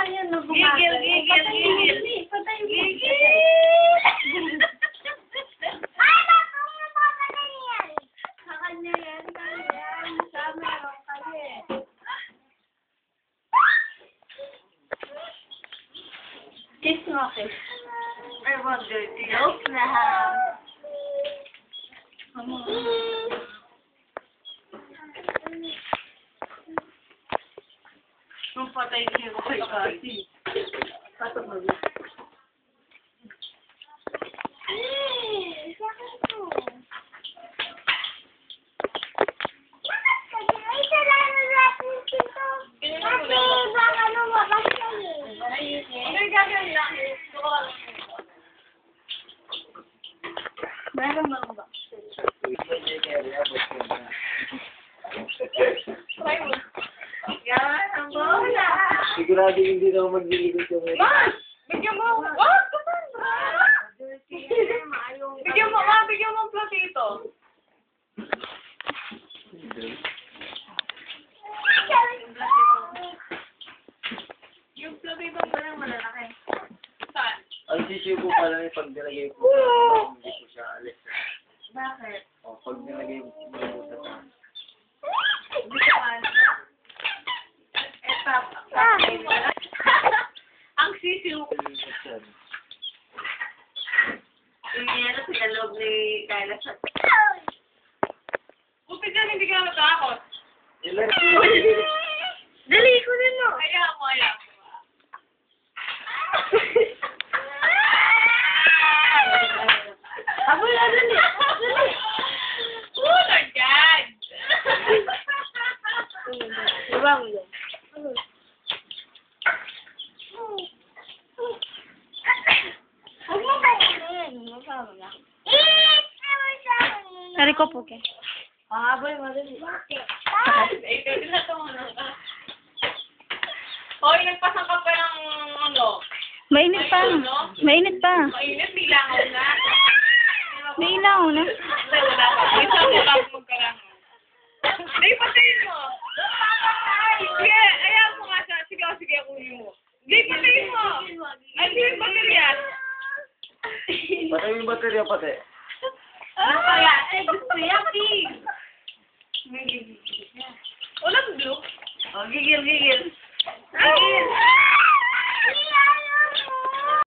yun na bumagal. Gigil. Patay mo. Ay, bakong na baka na yan. Sa kanya yan. Sa meron kanya eh. Kiss mo, kiss. I want dirty. Nope na. Nung patay niya ko kay Kasi. Patog mo. Meron ba ba? Yan, ang bola. Sigurado hindi na magliligot yung Man! Bigyan mo! What? Bigyan mo ang platito. Yung platito mo lang malalaki. Saan? ang sisiyo ko pala yung pag nilagay ko hindi ko siya alis. Bakit? O, pag nilagay mo sa taas. Hindi ko alam. Ang sisiw. Yung yan sa loob ni Kyla sa... Buti dyan, hindi ka natakot. Dali, kunin mo! Hayaan mo. Abol na, dali! Dali! Wala dyan! Diba mo yan? Huwag mo ba yan? Masama na. Sari ko po, ke. Abol mo, dali. Eh, pwede na ito, Hoy, nagpasang ka pa ng Mainit pa. Mainit pa. Mainit, nilangaw na. May ilaw na. Hindi, wala pa. Isa mo lang magkalangaw. Hindi, patayin mo. Sige, ayaw mo nga siya. Sige, kunin mo. Hindi, patayin mo. Ano yung baterya? Patay yung baterya pati. Ano kaya? Eh, gusto yan, Pig! Walang blue. Oh, gigil. Gigil.